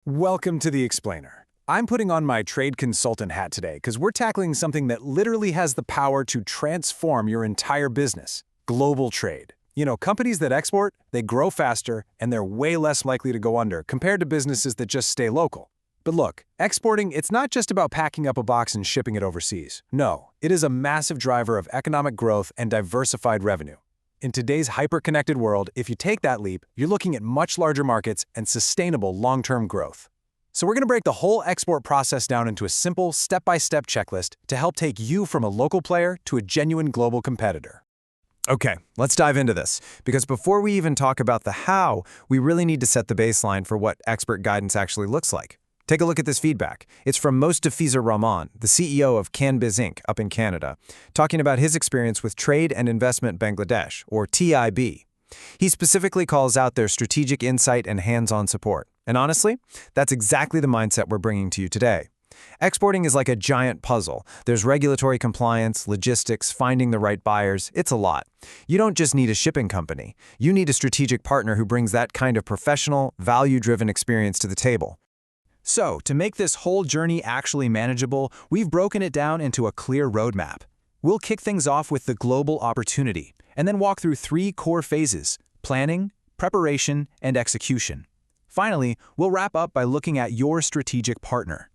Welcome to The Explainer. I'm putting on my trade consultant hat today because we're tackling something that literally has the power to transform your entire business: global trade. You know, companies that export, they grow faster and they're way less likely to go under compared to businesses that just stay local. But look, exporting, it's not just about packing up a box and shipping it overseas. No, it is a massive driver of economic growth and diversified revenue. In today's hyper-connected world, if you take that leap, you're looking at much larger markets and sustainable long-term growth. So we're going to break the whole export process down into a simple, step-by-step checklist to help take you from a local player to a genuine global competitor. Okay, let's dive into this, because before we even talk about the how, we really need to set the baseline for what expert guidance actually looks like. Take a look at this feedback. It's from Mostafiza Rahman, the CEO of CanBiz Inc. up in Canada, talking about his experience with Trade and Investment Bangladesh, or TIB. He specifically calls out their strategic insight and hands-on support. And honestly, that's exactly the mindset we're bringing to you today. Exporting is like a giant puzzle. There's regulatory compliance, logistics, finding the right buyers. It's a lot. You don't just need a shipping company. You need a strategic partner who brings that kind of professional, value-driven experience to the table. So, to make this whole journey actually manageable, we've broken it down into a clear roadmap. We'll kick things off with the global opportunity, and then walk through 3 core phases: planning, preparation, and execution. Finally, we'll wrap up by looking at your strategic partner.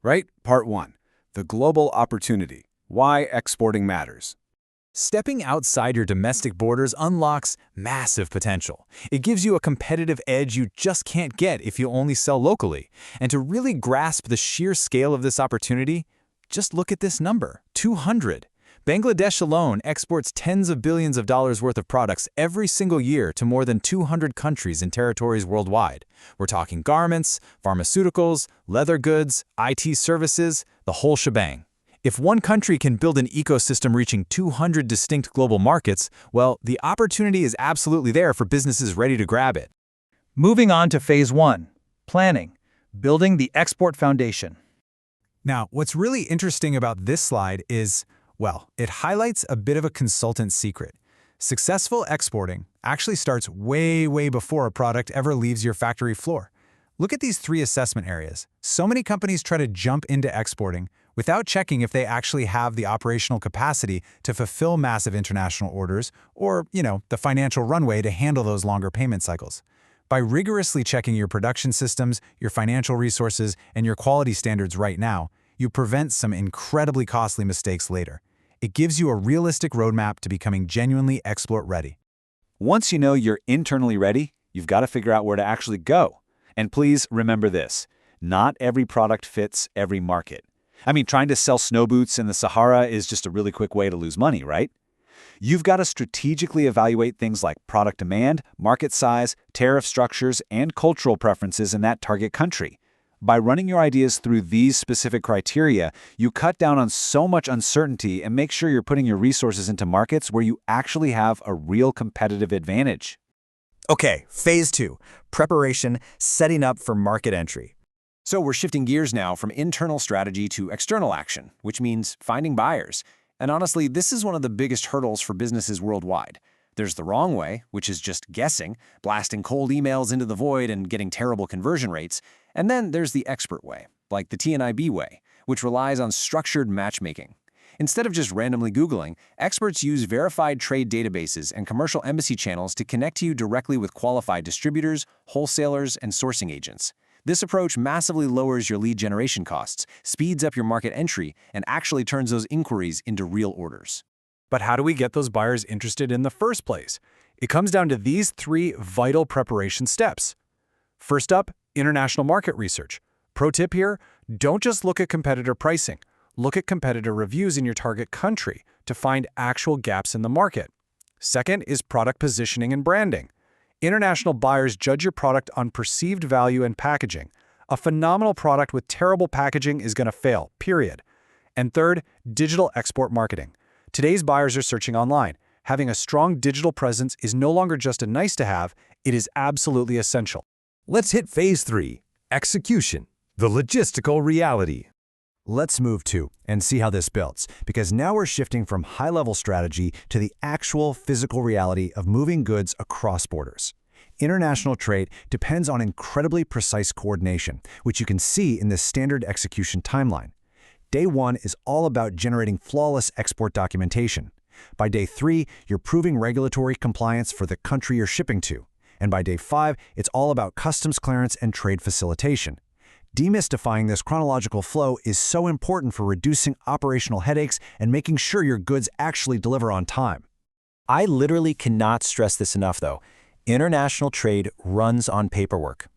Right? Part 1. The global opportunity. Why exporting matters. Stepping outside your domestic borders unlocks massive potential. It gives you a competitive edge you just can't get if you only sell locally. And to really grasp the sheer scale of this opportunity, just look at this number: 200. Bangladesh alone exports tens of billions of dollars worth of products every single year to more than 200 countries and territories worldwide. We're talking garments, pharmaceuticals, leather goods, IT services, the whole shebang. If one country can build an ecosystem reaching 200 distinct global markets, well, the opportunity is absolutely there for businesses ready to grab it. Moving on to Phase 1, planning, building the export foundation. Now, what's really interesting about this slide is, well, it highlights a bit of a consultant's secret. Successful exporting actually starts way before a product ever leaves your factory floor. Look at these 3 assessment areas. So many companies try to jump into exporting without checking if they actually have the operational capacity to fulfill massive international orders or, the financial runway to handle those longer payment cycles. By rigorously checking your production systems, your financial resources, and your quality standards right now, you prevent some incredibly costly mistakes later. It gives you a realistic roadmap to becoming genuinely export-ready. Once you know you're internally ready, you've got to figure out where to actually go. And please remember this: not every product fits every market. I mean, trying to sell snow boots in the Sahara is just a really quick way to lose money, right? You've got to strategically evaluate things like product demand, market size, tariff structures, and cultural preferences in that target country. By running your ideas through these specific criteria, you cut down on so much uncertainty and make sure you're putting your resources into markets where you actually have a real competitive advantage. Okay, Phase 2, preparation, setting up for market entry. So we're shifting gears now from internal strategy to external action, which means finding buyers. And honestly, this is one of the biggest hurdles for businesses worldwide. There's the wrong way, which is just guessing, blasting cold emails into the void and getting terrible conversion rates. And then there's the expert way, like the TNIB way, which relies on structured matchmaking. Instead of just randomly Googling, experts use verified trade databases and commercial embassy channels to connect you directly with qualified distributors, wholesalers, and sourcing agents. This approach massively lowers your lead generation costs, speeds up your market entry, and actually turns those inquiries into real orders. But how do we get those buyers interested in the first place? It comes down to these 3 vital preparation steps. First up, international market research. Pro tip here: don't just look at competitor pricing. Look at competitor reviews in your target country to find actual gaps in the market. Second is product positioning and branding. International buyers judge your product on perceived value and packaging. A phenomenal product with terrible packaging is going to fail, period. And third, digital export marketing. Today's buyers are searching online. Having a strong digital presence is no longer just a nice-to-have, it is absolutely essential. Let's hit Phase 3, execution, the logistical reality. Let's move to and see how this builds, because now we're shifting from high-level strategy to the actual physical reality of moving goods across borders. International trade depends on incredibly precise coordination, which you can see in this standard execution timeline. Day 1 is all about generating flawless export documentation. By day 3, you're proving regulatory compliance for the country you're shipping to. And by day 5, it's all about customs clearance and trade facilitation. Demystifying this chronological flow is so important for reducing operational headaches and making sure your goods actually deliver on time. I literally cannot stress this enough, though. International trade runs on paperwork.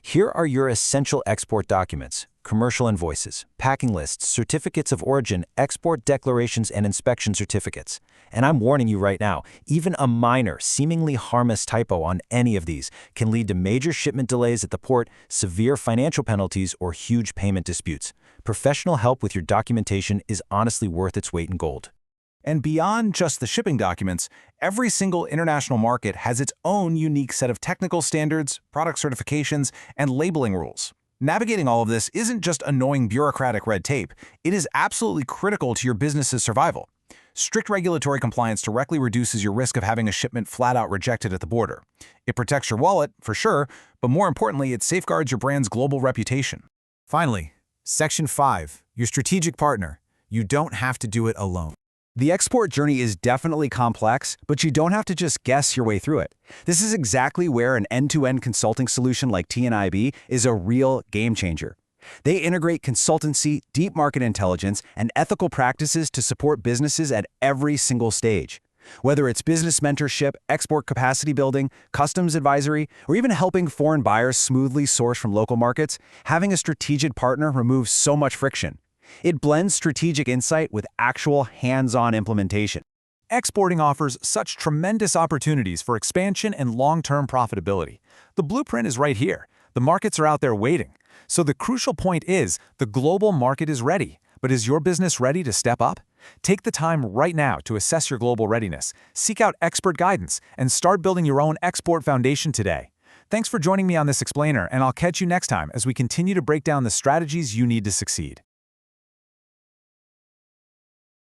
Here are your essential export documents: commercial invoices, packing lists, certificates of origin, export declarations, and inspection certificates. And I'm warning you right now, even a minor, seemingly harmless typo on any of these can lead to major shipment delays at the port, severe financial penalties, or huge payment disputes. Professional help with your documentation is honestly worth its weight in gold. And beyond just the shipping documents, every single international market has its own unique set of technical standards, product certifications, and labeling rules. Navigating all of this isn't just annoying bureaucratic red tape, it is absolutely critical to your business's survival. Strict regulatory compliance directly reduces your risk of having a shipment flat out rejected at the border. It protects your wallet, for sure, but more importantly, it safeguards your brand's global reputation. Finally, Section 5, your strategic partner. You don't have to do it alone. The export journey is definitely complex, but you don't have to just guess your way through it. This is exactly where an end-to-end consulting solution like TNIB is a real game changer. They integrate consultancy, deep market intelligence, and ethical practices to support businesses at every single stage. Whether it's business mentorship, export capacity building, customs advisory, or even helping foreign buyers smoothly source from local markets, having a strategic partner removes so much friction. It blends strategic insight with actual hands-on implementation. Exporting offers such tremendous opportunities for expansion and long-term profitability. The blueprint is right here. The markets are out there waiting. So the crucial point is, the global market is ready. But is your business ready to step up? Take the time right now to assess your global readiness, seek out expert guidance, and start building your own export foundation today. Thanks for joining me on this explainer, and I'll catch you next time as we continue to break down the strategies you need to succeed.